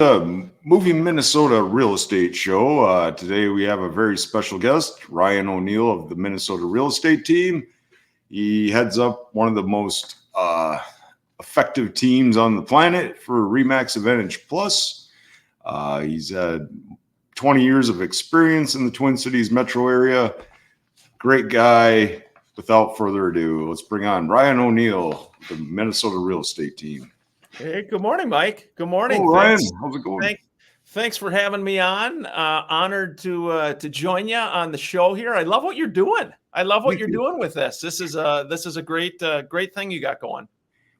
Moving Minnesota Real Estate Show. Today we have a very special guest, Ryan O'Neill of the Minnesota Real Estate Team. He heads up one of the most effective teams on the planet for Remax Advantage Plus. He's had 20 years of experience in the Twin Cities metro area. Great guy. Without further ado, let's bring on Ryan O'Neill, the Minnesota Real Estate Team. Hey, good morning, Mike. Good morning. Oh, Ryan, how's it going? Thanks for having me on. Honored to join you on the show here. I love what you're doing. I love what you're doing with this. This is a great thing you got going.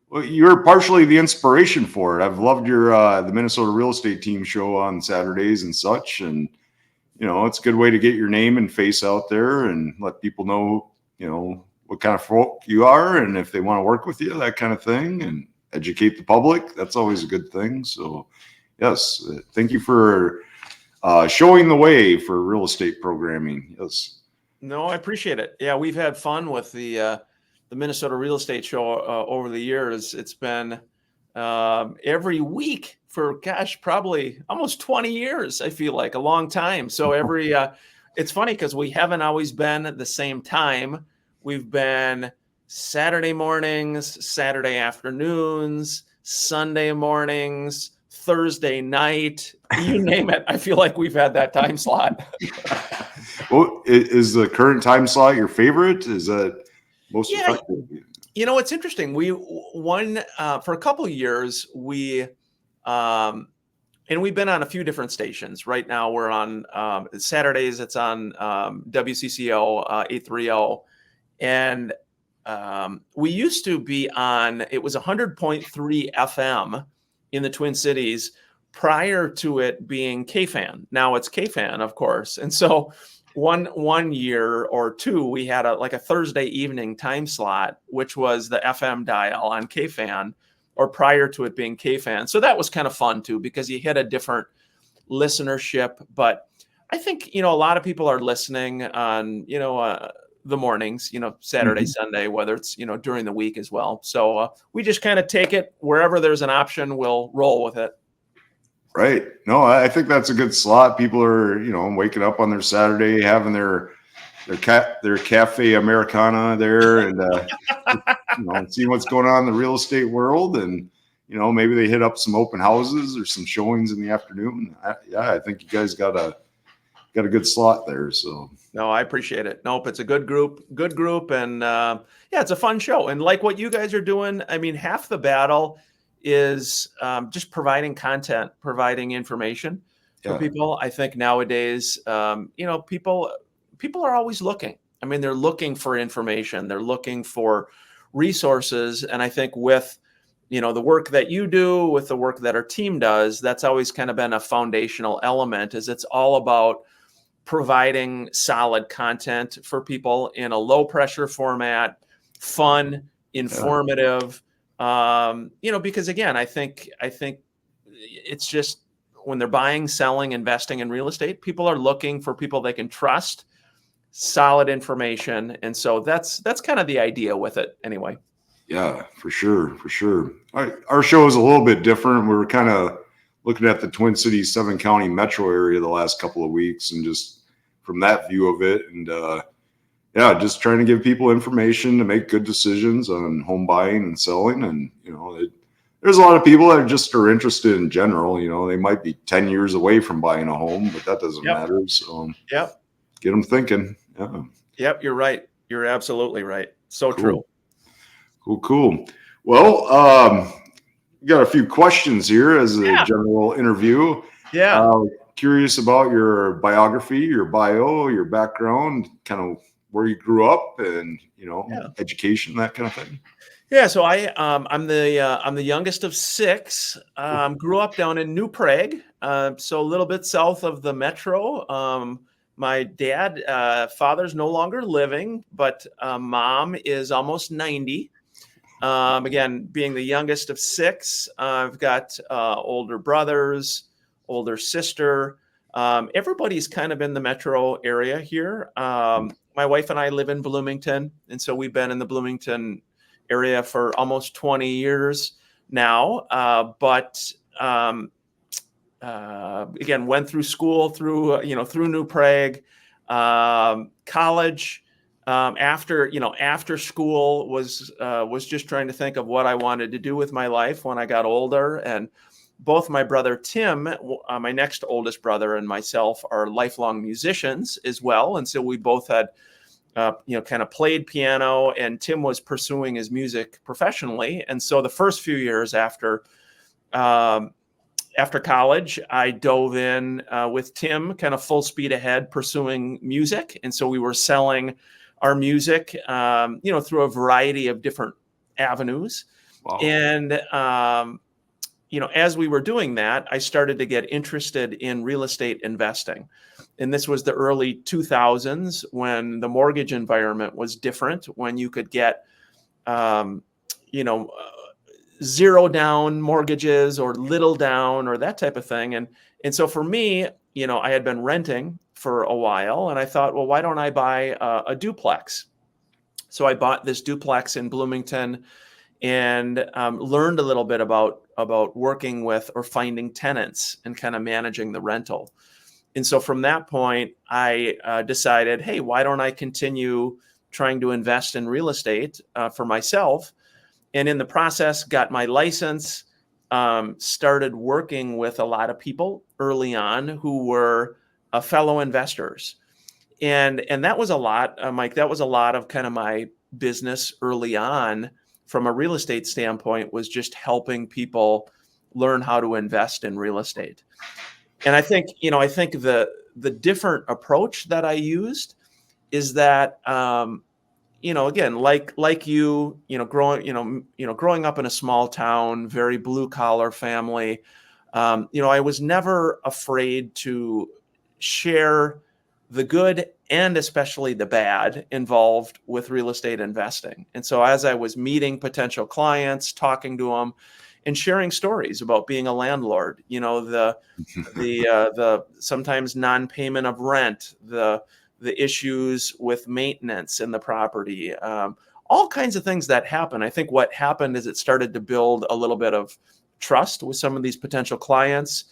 Well, you're partially the inspiration for it. I've loved your the Minnesota Real Estate Team show on Saturdays and such, and it's a good way to get your name and face out there and let people know what kind of folk you are and if they want to work with you, that kind of thing, and educate the public. That's always a good thing. So yes, thank you for showing the way for real estate programming. Yes. No, I appreciate it. Yeah, we've had fun with the Minnesota Real Estate Show over the years. It's been every week for probably almost 20 years. I feel like a long time. So it's funny because we haven't always been at the same time. We've been Saturday mornings, Saturday afternoons, Sunday mornings, Thursday night, you name it. I feel like we've had that time slot. Well, is the current time slot your favorite? Is that most effective? It's interesting. We won for a couple of years. And we've been on a few different stations. Right now we're on Saturdays. It's on WCCO 830. And we used to be on, it was 100.3 FM in the Twin Cities prior to it being KFAN. Now it's KFAN, of course. And so one year or two, we had a Thursday evening time slot, which was the FM dial on KFAN, or prior to it being KFAN. So that was kind of fun too, because you hit a different listenership. But I think, a lot of people are listening on, the mornings, Saturday, Sunday, whether it's, during the week as well. So we just kind of take it wherever there's an option, we'll roll with it. Right. No, I think that's a good slot. People are, waking up on their Saturday, having their cafe Americana there and, seeing what's going on in the real estate world. And, maybe they hit up some open houses or some showings in the afternoon. I think you guys got a good slot there. So no, I appreciate it. Nope. It's a good group. And it's a fun show. And like what you guys are doing, I mean, half the battle is just providing content, providing information for people. I think nowadays, people are always looking. I mean, they're looking for information. They're looking for resources. And I think with, the work that you do, with the work that our team does, that's always kind of been a foundational element, is it's all about providing solid content for people in a low pressure format, fun, informative, because again, I think it's just when they're buying, selling, investing in real estate, people are looking for people they can trust, solid information. And so that's kind of the idea with it anyway. Yeah, for sure. Our show is a little bit different. We're kind of looking at the Twin Cities 7-county metro area the last couple of weeks, and just from that view of it, and just trying to give people information to make good decisions on home buying and selling. And there's a lot of people that just are interested in general. They might be 10 years away from buying a home, but that doesn't matter. So get them thinking. Yep, you're right. You're absolutely right. So true. Cool. Well, got a few questions here as a general interview. Curious about your biography, your bio, your background, kind of where you grew up, and education, that kind of thing. Yeah, so I'm the youngest of six. Grew up down in New Prague, so a little bit south of the metro. My father's no longer living, but mom is almost 90. Again, being the youngest of six, I've got older brothers, older sister. Everybody's kind of in the metro area here. My wife and I live in Bloomington, and so we've been in the Bloomington area for almost 20 years now. But again, went through school through New Prague, college. After school was just trying to think of what I wanted to do with my life when I got older. And both my brother Tim, my next oldest brother, and myself are lifelong musicians as well. And so we both had, kind of played piano, and Tim was pursuing his music professionally. And so the first few years after college, I dove in with Tim, kind of full speed ahead, pursuing music. And so we were selling our music, through a variety of different avenues. Wow. And, as we were doing that, I started to get interested in real estate investing. And this was the early 2000s, when the mortgage environment was different, when you could get, zero down mortgages or little down or that type of thing. And so for me, I had been renting for a while, and I thought, well, why don't I buy a duplex? So I bought this duplex in Bloomington, and learned a little bit about working with or finding tenants and kind of managing the rental. And so from that point, I decided, hey, why don't I continue trying to invest in real estate for myself? And in the process, got my license, started working with a lot of people early on who were fellow investors. And that was a lot, Mike, that was a lot of kind of my business early on from a real estate standpoint, was just helping people learn how to invest in real estate. And I think the different approach that I used is that, again, like growing up in a small town, very blue collar family, I was never afraid to share the good and especially the bad involved with real estate investing. And so as I was meeting potential clients, talking to them, and sharing stories about being a landlord, the sometimes non-payment of rent, the issues with maintenance in the property, all kinds of things that happen. I think what happened is it started to build a little bit of trust with some of these potential clients.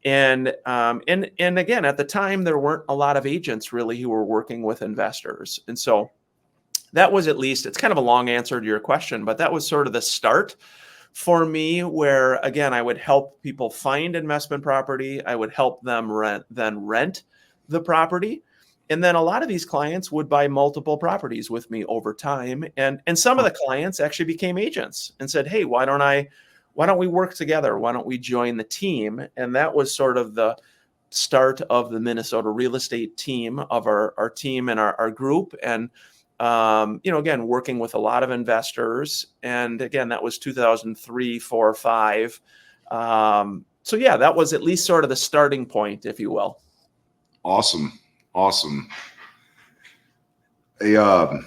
And again, at the time, there weren't a lot of agents really who were working with investors. And so that was, at least, it's kind of a long answer to your question, but that was sort of the start for me, where, again, I would help people find investment property. I would help them rent the property. And then a lot of these clients would buy multiple properties with me over time. And some of the clients actually became agents and said, hey, why don't we work together? Why don't we join the team? And that was sort of the start of the Minnesota real estate team, of our team and our group. And, again, working with a lot of investors. And again, that was 2003, 4, 5. So yeah, that was at least sort of the starting point, if you will. Awesome. You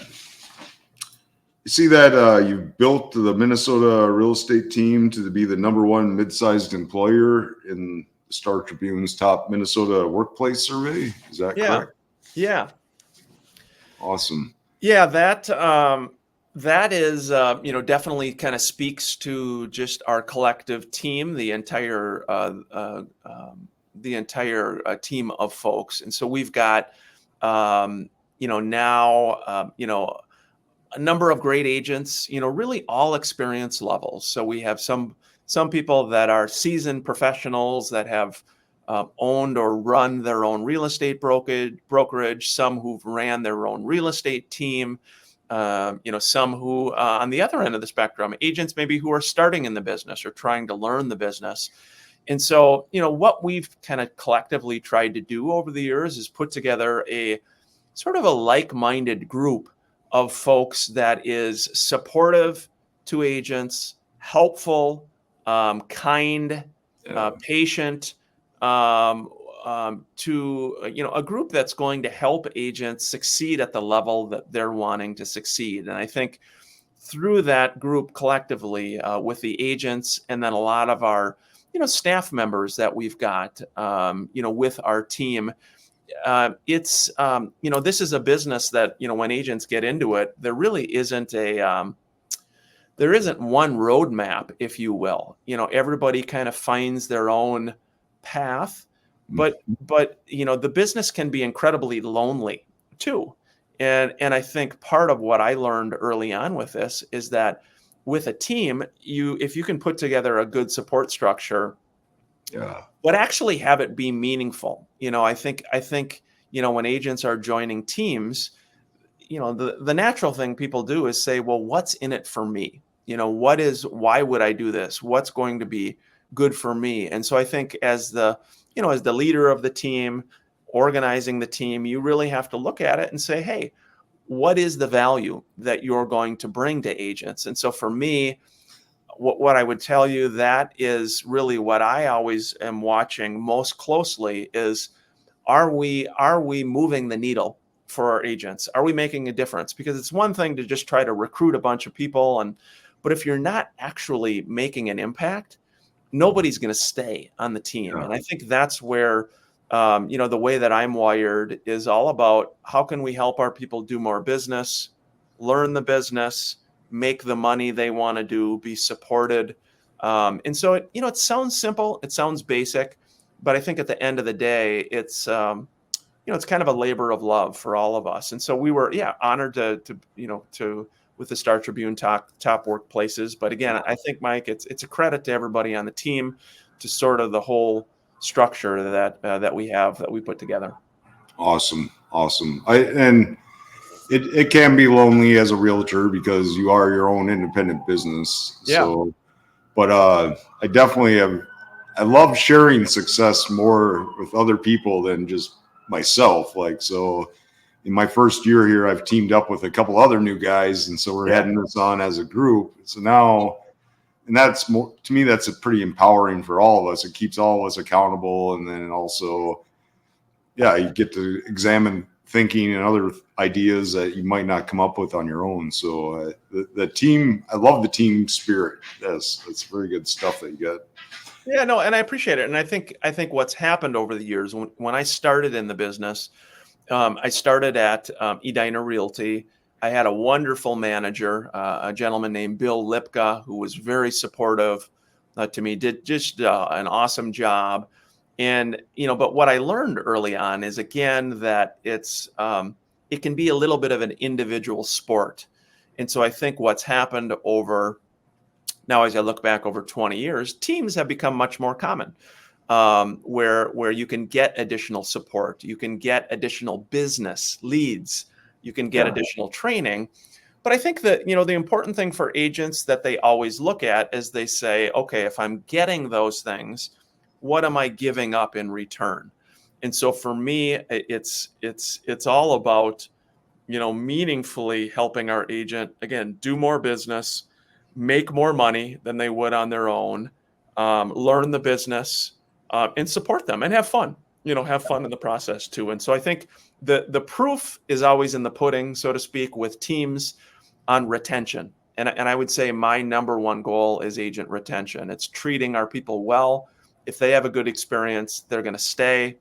see that you built the Minnesota real estate team to be the #1 mid-sized employer in the Star Tribune's top Minnesota workplace survey. Is that correct? Yeah. Awesome. Yeah, that is, definitely kind of speaks to just our collective team, the entire team of folks. And so we've got, now, a number of great agents, really all experience levels. So we have some people that are seasoned professionals that have owned or run their own real estate brokerage, some who've ran their own real estate team, some who, on the other end of the spectrum, agents maybe who are starting in the business or trying to learn the business. And so, what we've kind of collectively tried to do over the years is put together a sort of a like-minded group of folks that is supportive to agents, helpful, kind, patient, to a group that's going to help agents succeed at the level that they're wanting to succeed. And I think through that group collectively, with the agents and then a lot of our staff members that we've got with our team, it's this is a business that when agents get into it, there really isn't one roadmap, if you will. Everybody kind of finds their own path, but the business can be incredibly lonely too. And I think part of what I learned early on with this is that with a team, if you can put together a good support structure, but actually have it be meaningful. I think when agents are joining teams, the natural thing people do is say, well, what's in it for me? Why would I do this? What's going to be good for me? And so I think as the leader of the team, organizing the team, you really have to look at it and say, hey, what is the value that you're going to bring to agents? And so for me, what I would tell you, that is really what I always am watching most closely is, are we moving the needle for our agents? Are we making a difference? Because it's one thing to just try to recruit a bunch of people, but if you're not actually making an impact, nobody's going to stay on the team. And I think that's where the way that I'm wired is all about, how can we help our people do more business, learn the business, make the money they want to do, be supported. And so it sounds simple, it sounds basic, but I think at the end of the day, it's it's kind of a labor of love for all of us. And so we were honored to with the Star Tribune top workplaces. But again, I think, Mike, it's a credit to everybody on the team, to sort of the whole structure that we put together. Awesome. And it can be lonely as a realtor because you are your own independent business. Yeah. So, but I definitely I love sharing success more with other people than just myself. So in my first year here, I've teamed up with a couple other new guys, and so we're heading this on as a group. So now, and that's more, to me, that's pretty empowering for all of us. It keeps all of us accountable, and then also, you get to examine thinking and other ideas that you might not come up with on your own. So the team, I love the team spirit. That's very good stuff that you got. Yeah, no, and I appreciate it. And I think what's happened over the years, when I started in the business, I started at Edina Realty. I had a wonderful manager, a gentleman named Bill Lipka, who was very supportive to me, did just an awesome job. And, but what I learned early on is, again, that it can be a little bit of an individual sport. And so I think what's happened now, as I look back over 20 years, teams have become much more common, where you can get additional support, you can get additional business leads, you can get additional training. But I think that, the important thing for agents that they always look at is they say, okay, if I'm getting those things, what am I giving up in return? And so for me, it's all about, meaningfully helping our agent, again, do more business, make more money than they would on their own, learn the business, and support them and have fun, have fun in the process too. And so I think the proof is always in the pudding, so to speak, with teams on retention. And I would say my number one goal is agent retention. It's treating our people well. If they have a good experience, they're going to stay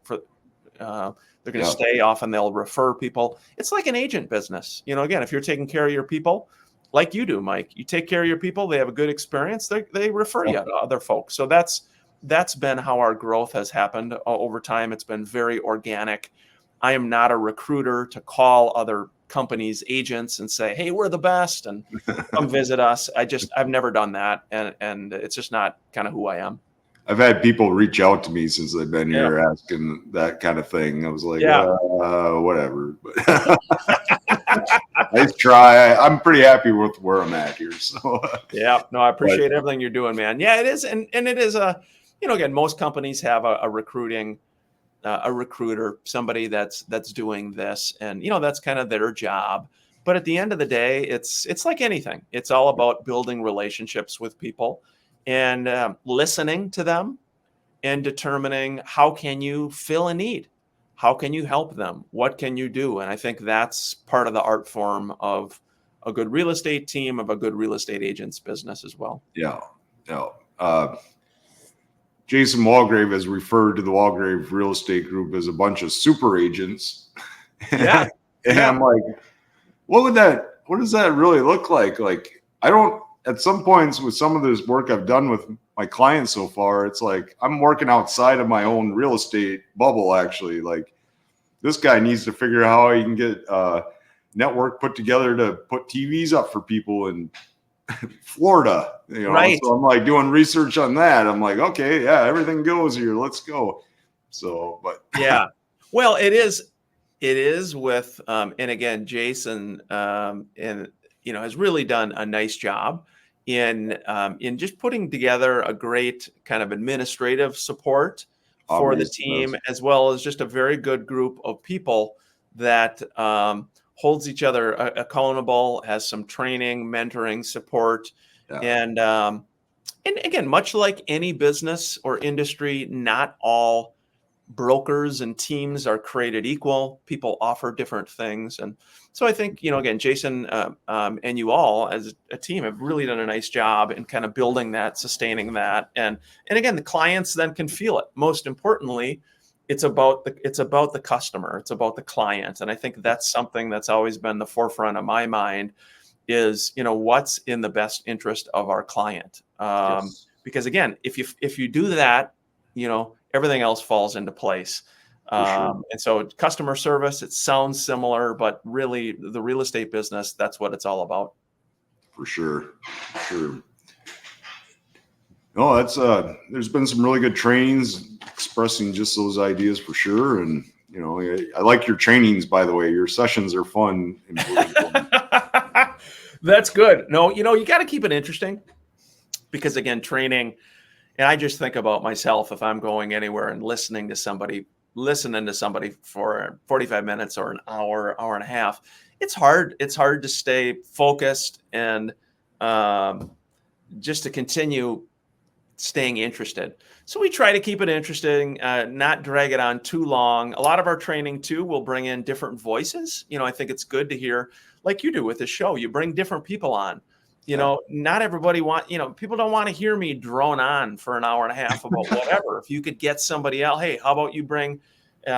stay. Often they'll refer people. It's like an agent business. Again, if you're taking care of your people, like you do, Mike, you take care of your people, they have a good experience, they refer you to other folks. So that's been how our growth has happened over time. It's been very organic. I am not a recruiter to call other companies' agents and say, hey, we're the best, and come visit us. I've never done that. And it's just not kind of who I am. I've had people reach out to me since they've been here asking that kind of thing. I was like, whatever. But nice try. I'm pretty happy with where I'm at here. So I appreciate everything you're doing, man. Yeah, it is. And it is again, most companies have a recruiter, somebody that's doing this, and that's kind of their job. But at the end of the day, it's like anything. It's all about building relationships with people and listening to them and determining, how can you fill a need? How can you help them? What can you do? And I think that's part of the art form of a good real estate team, of a good real estate agent's business as well. Yeah. Jason Walgrave has referred to the Walgrave Real Estate Group as a bunch of super agents. Yeah. And I'm like, what does that really look like? Like, I don't, at some points with some of this work I've done with my clients so far, it's like I'm working outside of my own real estate bubble. Actually, like this guy needs to figure out how he can get network put together to put TVs up for people in Florida, Right. So I'm like doing research on that. I'm like, okay, yeah, everything goes here. Let's go. So, but Yeah. Well, it is with, and again, Jason, and has really done a nice job in just putting together a great kind of administrative support for the obvious, team, as well as just a very good group of people that holds each other accountable, has some training, mentoring, support, yeah, and again, much like any business or industry, not all brokers and teams are created equal. People offer different things. And so I think, again, Jason, and you all as a team have really done a nice job in kind of building that, sustaining that. And again, the clients then can feel it. Most importantly, it's about the customer. It's about the client. And I think that's something that's always been the forefront of my mind is, what's in the best interest of our client. yes, Because again, if you do that, everything else falls into place. for sure, And so customer service, it sounds similar, but really the real estate business, that's what it's all about. for sure, for sure. No, that's there's been some really good trainings expressing just those ideas for sure. And I like your trainings, by the way. Your sessions are fun and really fun. That's good. No, you got to keep it interesting because again, training, and I just think about myself if I'm going anywhere and listening to somebody for 45 minutes or an hour and a half, it's hard. It's hard to stay focused and just to continue staying interested. So we try to keep it interesting, not drag it on too long. A lot of our training too will bring in different voices. I think it's good to hear, like you do with the show. You bring different people on. Yeah, Not everybody people don't want to hear me drone on for an hour and a half about whatever. If you could get somebody else, hey, how about you bring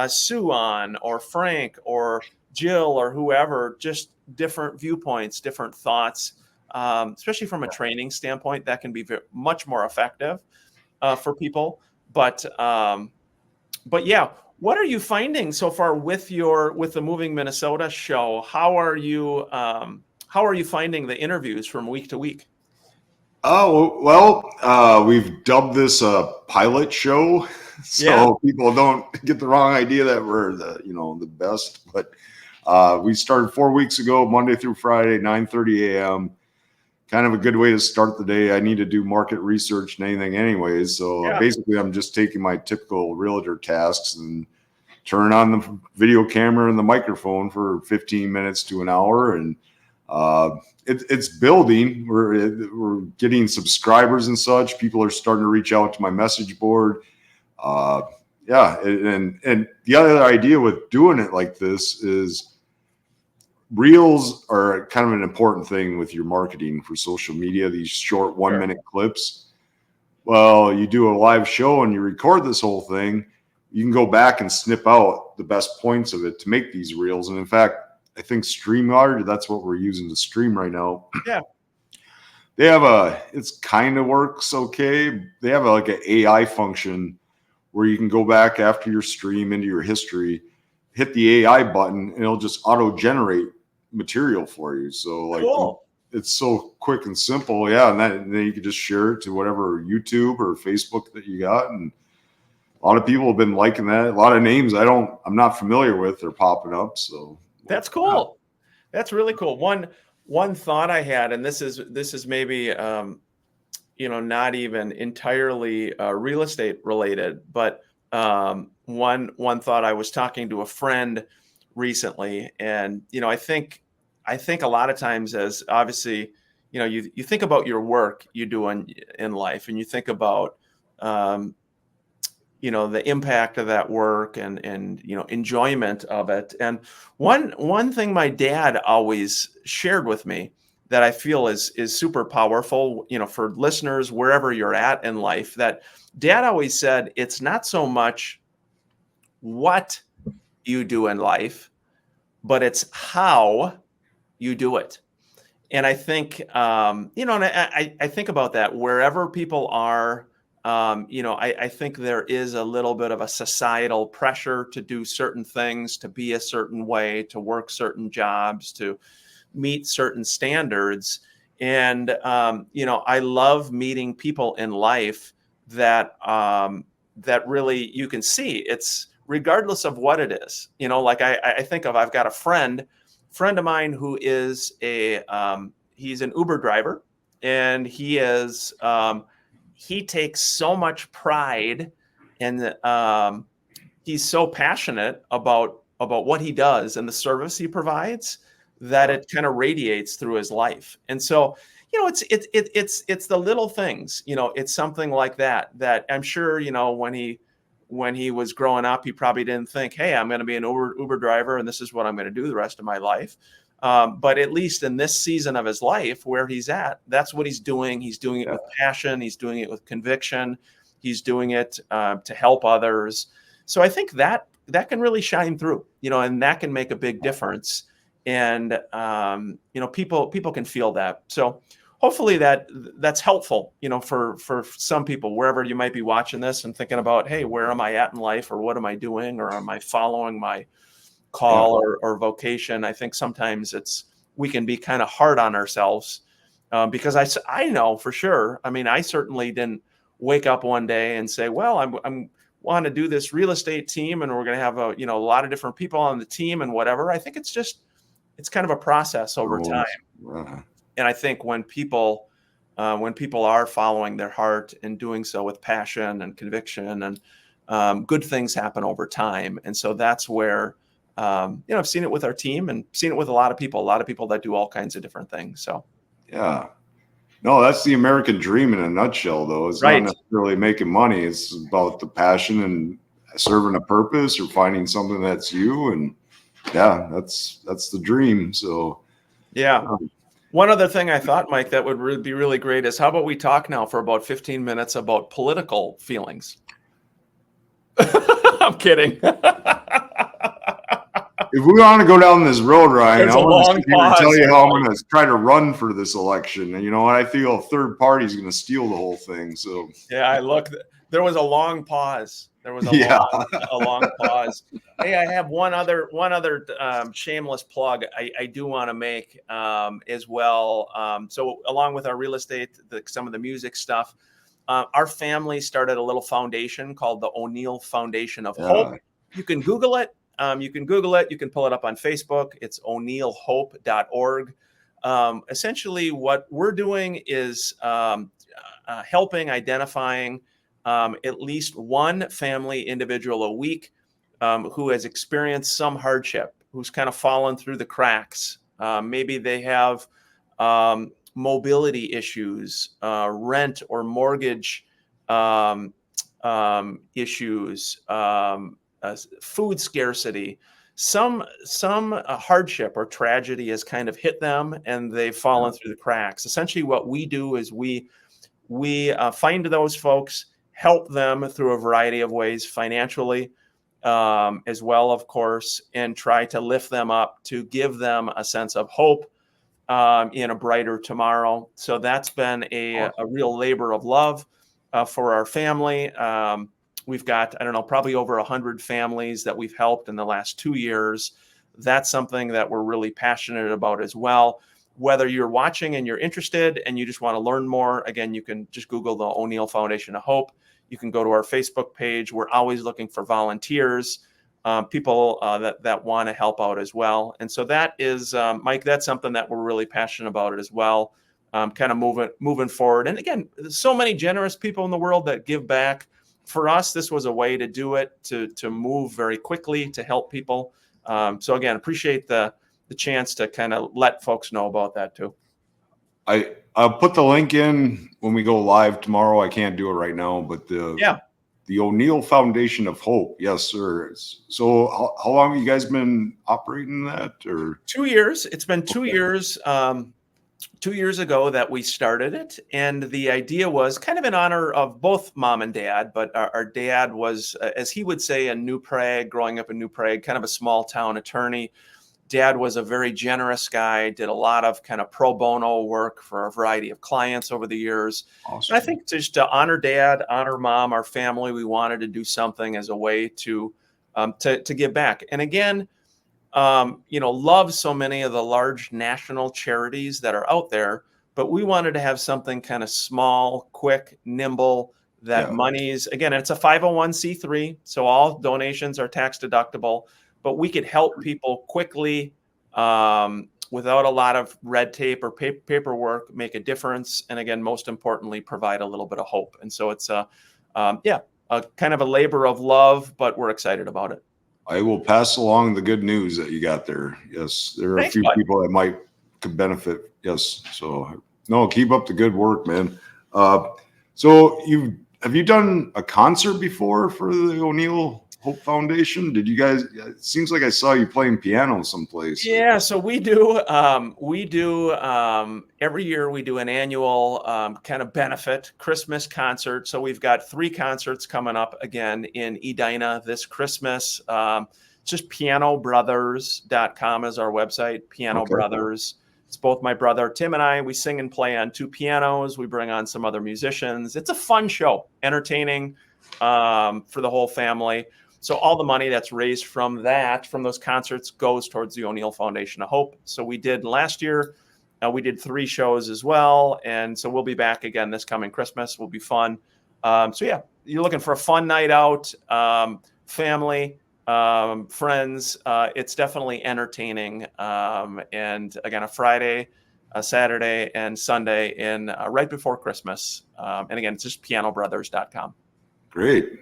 Sue on or Frank or Jill or whoever, just different viewpoints, different thoughts, especially from a training standpoint, that can be much more effective for people. But yeah, what are you finding so far with the Moving Minnesota show? How are you finding the interviews from week to week? oh well, we've dubbed this a pilot show, Yeah. so people don't get the wrong idea that we're the best. But we started 4 weeks ago, Monday through Friday, 9:30 a.m. Kind of a good way to start the day. I need to do market research and anything anyways. So Yeah. basically I'm just taking my typical realtor tasks and turn on the video camera and the microphone for 15 minutes to an hour. And it's building. We're getting subscribers and such. People are starting to reach out to my message board. Yeah. And the other idea with doing it like this is reels are kind of an important thing with your marketing for social media, these short 1 minute clips. Well, you do a live show and you record this whole thing, you can go back and snip out the best points of it to make these reels. And in fact, I think StreamYard, that's what we're using to stream right now. Yeah. They have it's kind of works okay. They have like an AI function where you can go back after your stream into your history, hit the AI button, and it'll just auto generate material for you. So like Cool. it's so quick and simple. Yeah. And then you can just share it to whatever YouTube or Facebook that you got. And a lot of people have been liking that. A lot of names I'm not familiar with are popping up. So That's cool. That's really cool. One thought I had, and this is maybe not even entirely real estate related, but one thought, I was talking to a friend recently, and I think a lot of times, as obviously, you think about your work you do in life, and you think about the impact of that work and enjoyment of it. And one thing my dad always shared with me that I feel is super powerful, for listeners wherever you're at in life, that dad always said, it's not so much what you do in life, but it's how you do it. and I think, and I think about that wherever people are. I think there is a little bit of a societal pressure to do certain things, to be a certain way, to work certain jobs, to meet certain standards. And, I love meeting people in life that really you can see it's regardless of what it is. Like I think I've got a friend of mine who is he's an Uber driver, and he takes so much pride, and he's so passionate about what he does and the service he provides that it kind of radiates through his life. And so, it's the little things. It's something like that I'm sure, when he was growing up, he probably didn't think, hey, I'm going to be an Uber driver and this is what I'm going to do the rest of my life. But at least in this season of his life where he's at, that's what he's doing. He's doing it with passion. He's doing it with conviction. He's doing it to help others. So I think that can really shine through, and that can make a big difference. And, people can feel that. So hopefully that's helpful, for some people, wherever you might be watching this and thinking about, hey, where am I at in life, or what am I doing, or am I following my call or vocation? I think sometimes we can be kind of hard on ourselves because I know for sure. I mean, I certainly didn't wake up one day and say, well, I'm want to do this real estate team, and we're going to have a lot of different people on the team and whatever. I think it's kind of a process over time. And I think when people are following their heart and doing so with passion and conviction, and good things happen over time. And so that's where, I've seen it with our team and seen it with a lot of people that do all kinds of different things. So, yeah, no, that's the American dream in a nutshell, though. It's not necessarily making money. It's about the passion and serving a purpose or finding something that's you. And yeah, that's the dream. So, yeah. One other thing I thought, Mike, that would be really great is how about we talk now for about 15 minutes about political feelings? I'm kidding. If we want to go down this road, Ryan, I want to tell you how I'm going to try to run for this election. And I feel a third party is going to steal the whole thing. So yeah, there was a long pause. There was a long pause. Hey, I have one other shameless plug I do want to make as well. So along with our real estate, some of the music stuff, our family started a little foundation called the O'Neill Foundation of Hope. You can Google it. You can pull it up on Facebook. It's o'neillhope.org. Essentially, what we're doing is helping identifying at least one family individual a week who has experienced some hardship, who's kind of fallen through the cracks. Maybe they have mobility issues, rent or mortgage issues, food scarcity, some hardship or tragedy has kind of hit them and they've fallen through the cracks. Essentially, what we do is we find those folks, help them through a variety of ways, financially as well, of course, and try to lift them up to give them a sense of hope in a brighter tomorrow. So that's been a real labor of love for our family. We've got, I don't know, probably over 100 families that we've helped in the last 2 years. That's something that we're really passionate about as well. Whether you're watching and you're interested and you just want to learn more, again, you can just Google the O'Neill Foundation of Hope. You can go to our Facebook page. We're always looking for volunteers, people that want to help out as well. And so that is, Mike, that's something that we're really passionate about as well, kind of moving forward. And again, there's so many generous people in the world that give back. For us, this was a way to do it, to move very quickly, to help people. So again, appreciate the chance to kind of let folks know about that too. I'll put the link in when we go live tomorrow. I can't do it right now, but the O'Neill Foundation of Hope. Yes, sir. So how long have you guys been operating that? Or 2 years. It's been 2 years. 2 years ago that we started it. And the idea was kind of in honor of both mom and dad, but our dad was, as he would say, in New Prague, growing up in New Prague, kind of a small town attorney. Dad was a very generous guy, did a lot of kind of pro bono work for a variety of clients over the years. Awesome. And I think just to honor Dad, honor Mom, our family, we wanted to do something as a way to give back. And again, love so many of the large national charities that are out there, but we wanted to have something kind of small, quick, nimble, that money's, again, it's a 501c3, so all donations are tax deductible, but we could help people quickly, without a lot of red tape or paperwork, make a difference. And again, most importantly, provide a little bit of hope. And so it's a kind of a labor of love, but we're excited about it. I will pass along the good news that you got there. Yes, there are a few people that could benefit. Yes, so no, keep up the good work, man. So have you done a concert before for the O'Neill Hope Foundation? Did you guys? It seems like I saw you playing piano someplace. Yeah, so we do. Every year we do an annual kind of benefit Christmas concert. So we've got 3 concerts coming up again in Edina this Christmas. Just pianobrothers.com is our website. Piano Brothers. It's both my brother Tim and I. We sing and play on 2 pianos. We bring on some other musicians. It's a fun show, entertaining for the whole family. So all the money that's raised from those concerts goes towards the O'Neill Foundation of Hope. So we did last year, we did 3 shows as well. And so we'll be back again this coming Christmas. Will be fun. So yeah, you're looking for a fun night out, family, friends. It's definitely entertaining. And again, a Friday, a Saturday, and Sunday right before Christmas. And again, it's just pianobrothers.com. Great.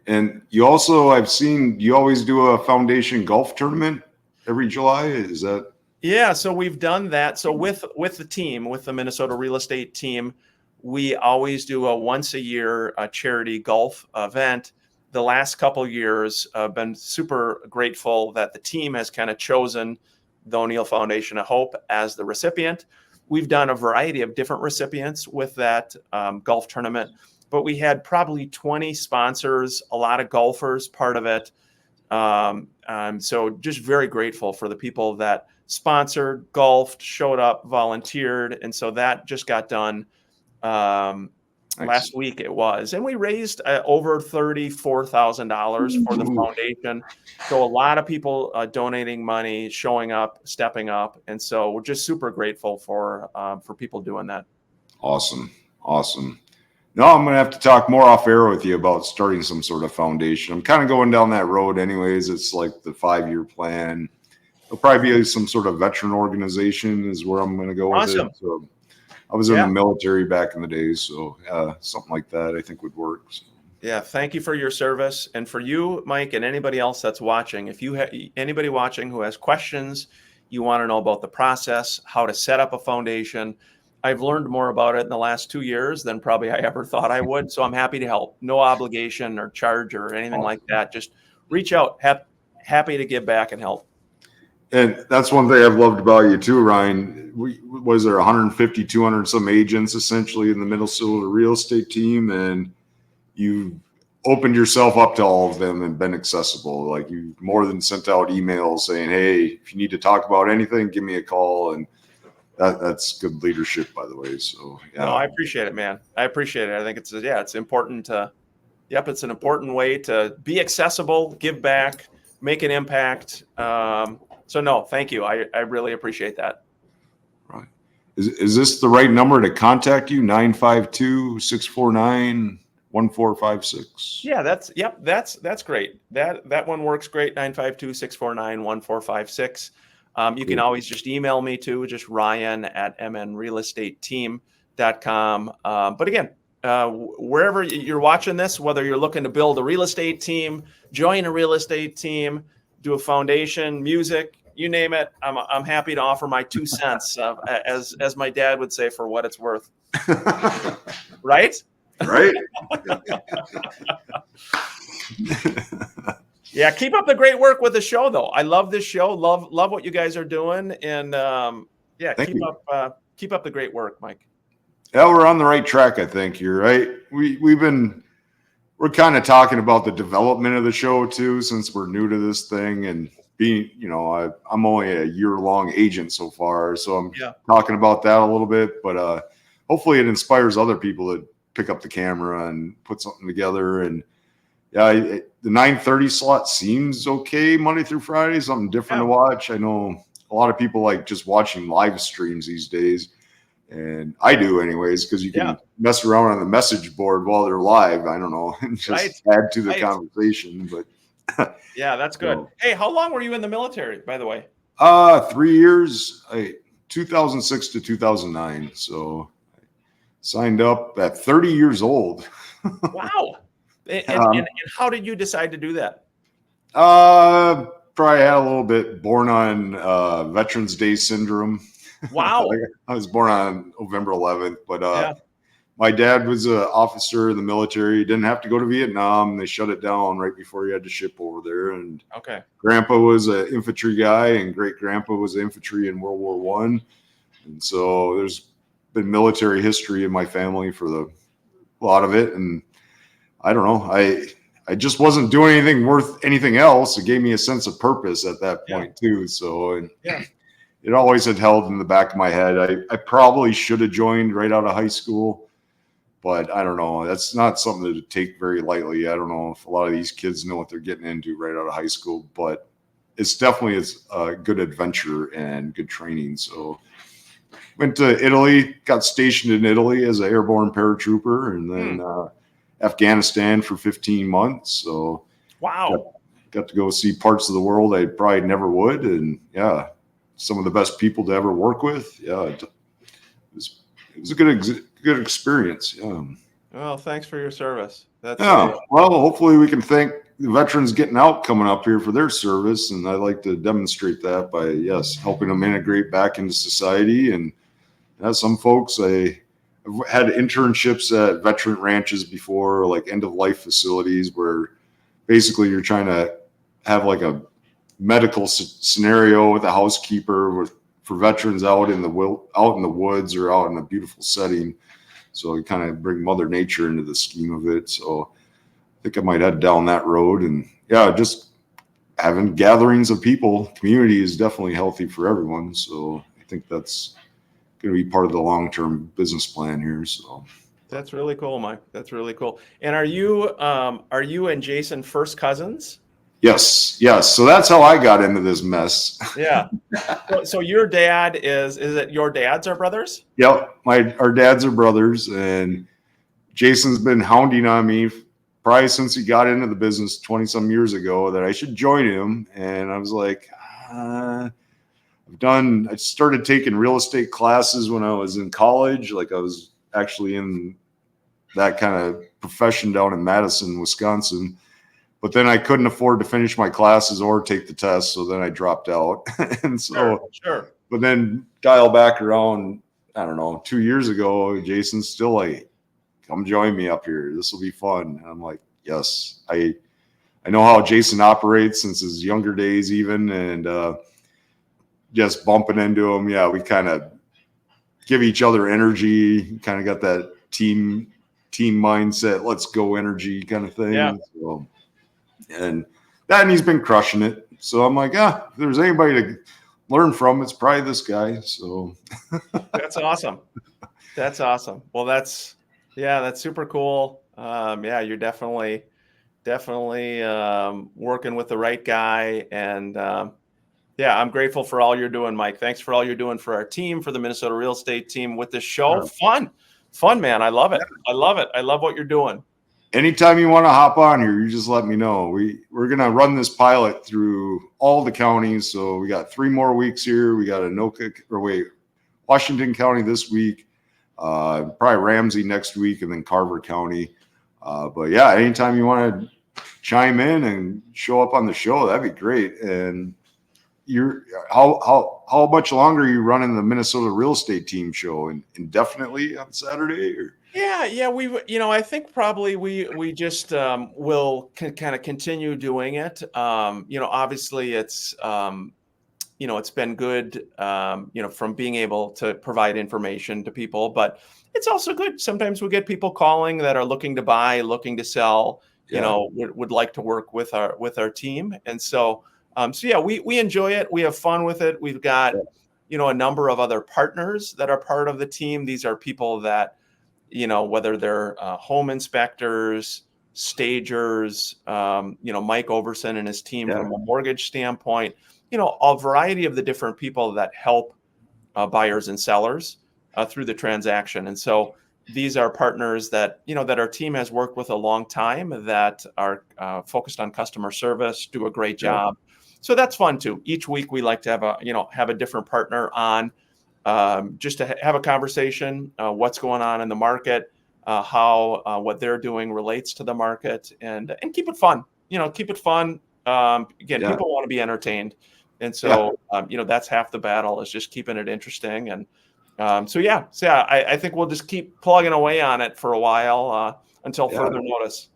And you also, I've seen you always do a foundation golf tournament every July. Is that? Yeah, so we've done that. So with the team, with the Minnesota Real Estate team, we always do a once a year charity golf event. The last couple years, I've been super grateful that the team has kind of chosen the O'Neill Foundation of Hope as the recipient. We've done a variety of different recipients with that golf tournament, but we had probably 20 sponsors, a lot of golfers part of it. So just very grateful for the people that sponsored, golfed, showed up, volunteered. And so that just got done last week it was. And we raised over $34,000 for the foundation. So a lot of people donating money, showing up, stepping up. And so we're just super grateful for people doing that. Awesome. No, I'm going to have to talk more off air with you about starting some sort of foundation. I'm kind of going down that road anyways. It's like the 5-year plan. It'll probably be some sort of veteran organization is where I'm going to go with it. So I was in the military back in the day. So something like that I think would work. So. Yeah. Thank you for your service. And for you, Mike, and anybody else that's watching, if you have anybody watching who has questions, you want to know about the process, how to set up a foundation, I've learned more about it in the last 2 years than probably I ever thought I would. So I'm happy to help. No obligation or charge or anything like that. Just reach out. Happy to give back and help. And that's one thing I've loved about you too, Ryan. Was there 150, 200 some agents essentially in the Minnesota real estate team, and you opened yourself up to all of them and been accessible. Like you more than sent out emails saying, "Hey, if you need to talk about anything, give me a call." And that's good leadership, by the way. So yeah, no, I appreciate it, man. I appreciate it. I think it's important to, it's an important way to be accessible, give back, make an impact. So no, thank you. I really appreciate that. Right. Is this the right number to contact you? 952-649-1456. Yeah, that's great. That one works great. 952-649-1456. You can always just email me too, just ryan@mnrealestateteam.com. But again, wherever you're watching this, whether you're looking to build a real estate team, join a real estate team, do a foundation, music, you name it, I'm happy to offer my 2 cents, as my dad would say, for what it's worth. Right? Right. Yeah, keep up the great work with the show, though. I love this show. Love what you guys are doing, and keep up the great work, Mike. Yeah, we're on the right track. I think you're right. We're kind of talking about the development of the show too, since we're new to this thing and being, I'm only a year-long agent so far, so I'm Yeah. talking about that a little bit, but hopefully it inspires other people to pick up the camera and put something together. And yeah, the 9:30 slot seems okay Monday through Friday, something different to watch. I know a lot of people like just watching live streams these days, and I do anyways, because you can mess around on the message board while they're live. I don't know, and just add to the conversation. But yeah, that's good. So, hey, how long were you in the military, by the way? 3 years, 2006 to 2009. So I signed up at 30 years old. Wow. And how did you decide to do that? Probably had a little bit born on Veterans Day syndrome. Wow. I was born on November 11th, but my dad was an officer in the military. He didn't have to go to Vietnam. They shut it down right before he had to ship over there. And Grandpa was an infantry guy, and great grandpa was infantry in World War I. And so there's been military history in my family for a lot of it. And I don't know, I just wasn't doing anything worth anything else. It gave me a sense of purpose at that point too. So it always had held in the back of my head. I probably should have joined right out of high school, but I don't know. That's not something to take very lightly. I don't know if a lot of these kids know what they're getting into right out of high school, but it's definitely a good adventure and good training. So went to Italy, got stationed in Italy as an airborne paratrooper, and then Afghanistan for 15 months. So wow, got to go see parts of the world I probably never would. And some of the best people to ever work with. Yeah, it was a good experience. Yeah. Well, thanks for your service. That's well, hopefully we can thank the veterans getting out coming up here for their service, and I like to demonstrate that by helping them integrate back into society. And some folks I've had internships at veteran ranches before, like end of life facilities, where basically you're trying to have like a medical scenario with a housekeeper for veterans out in the woods or out in a beautiful setting. So you kind of bring Mother Nature into the scheme of it. So I think I might head down that road. And just having gatherings of people, community is definitely healthy for everyone. So I think that's going to be part of the long-term business plan here. So that's really cool, Mike. That's really cool. And are you and Jason first cousins? Yes. So that's how I got into this mess. Yeah. So your dad is it your dads are brothers? Yep. Our dads are brothers, and Jason's been hounding on me probably since he got into the business 20 some years ago that I should join him. And I was like, I started taking real estate classes when I was in college. Like I was actually in that kind of profession down in Madison, Wisconsin. But then I couldn't afford to finish my classes or take the test, so then I dropped out. And so, sure. But then dial back around, I don't know, 2 years ago, Jason's still like, "Come join me up here. This will be fun." And I'm like, "Yes, I know how Jason operates since his younger days, even, and just bumping into him. Yeah, we kind of give each other energy. Kind of got that team mindset, let's go energy kind of thing. Yeah. So, and he's been crushing it. So I'm like, if there's anybody to learn from, it's probably this guy. So that's awesome. That's awesome. Well, that's super cool. You're definitely working with the right guy. And I'm grateful for all you're doing, Mike. Thanks for all you're doing for our team, for the Minnesota Real Estate team with this show. Fun, man. I love it. I love what you're doing. Anytime you want to hop on here, you just let me know. We're going to run this pilot through all the counties. So we got 3 more weeks here. We got Washington County this week, probably Ramsey next week, and then Carver County. But anytime you want to chime in and show up on the show, that'd be great. And how much longer are you running the Minnesota Real Estate Team show? Indefinitely on Saturday? Or? Yeah. I think probably we just will kind of continue doing it. Obviously it's it's been good, from being able to provide information to people, but it's also good. Sometimes we get people calling that are looking to buy, looking to sell, would like to work with our team. And so So yeah, we enjoy it. We have fun with it. We've got, a number of other partners that are part of the team. These are people that, whether they're home inspectors, stagers, Mike Overson and his team from a mortgage standpoint, a variety of the different people that help buyers and sellers through the transaction. And so these are partners that, that our team has worked with a long time, that are focused on customer service, do a great job. So that's fun too. Each week we like to have a different partner on, just to have a conversation, what's going on in the market, how what they're doing relates to the market, and keep it fun. Keep it fun. People want to be entertained, and so that's half the battle, is just keeping it interesting. And I think we'll just keep plugging away on it for a while until further notice.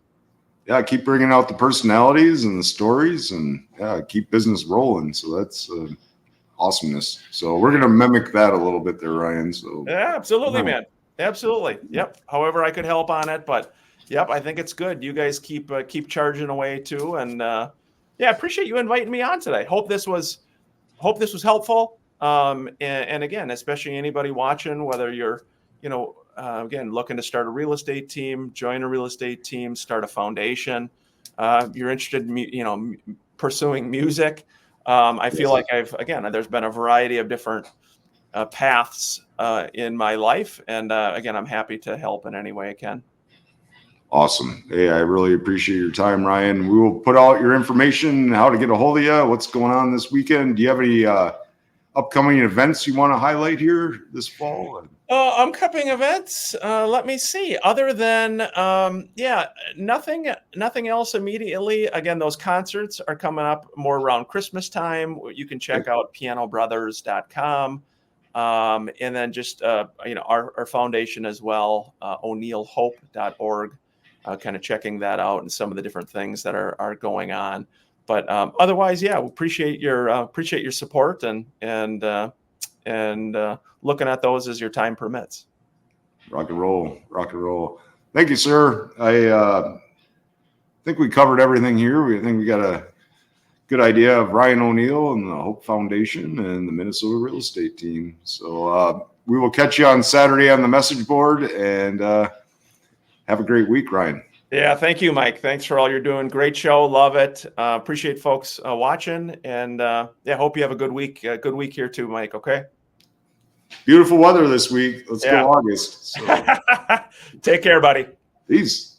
Yeah, keep bringing out the personalities and the stories, and keep business rolling. So that's awesomeness. So we're going to mimic that a little bit there, Ryan. So yeah, absolutely, man. Absolutely. Yep. However I could help on it, but yep, I think it's good. You guys keep charging away too. And I appreciate you inviting me on today. Hope this was helpful. And again, especially anybody watching, whether you're, again, looking to start a real estate team, join a real estate team, start a foundation, you're interested in, pursuing music. I feel like there's been a variety of different paths in my life. And again, I'm happy to help in any way I can. Awesome. Hey, I really appreciate your time, Ryan. We will put out your information, how to get a hold of you, what's going on this weekend. Do you have any upcoming events you want to highlight here this fall? Upcoming events. Let me see. Other than nothing else immediately. Again, those concerts are coming up more around Christmas time. You can check out pianobrothers.com. And then just our foundation as well, o'neillhope.org. Kind of checking that out and some of the different things that are going on. But otherwise, we appreciate your support and looking at those as your time permits. Rock and roll. Thank you, sir. I think we covered everything here. I think we got a good idea of Ryan O'Neill and the Hope Foundation and the Minnesota Real Estate Team. So we will catch you on Saturday on the message board, and have a great week, Ryan. Yeah, thank you, Mike. Thanks for all you're doing. Great show. Love it. Appreciate folks watching, and hope you have a good week. Good week here too, Mike. Okay. Beautiful weather this week. Let's go August. So. Take care, buddy. Peace.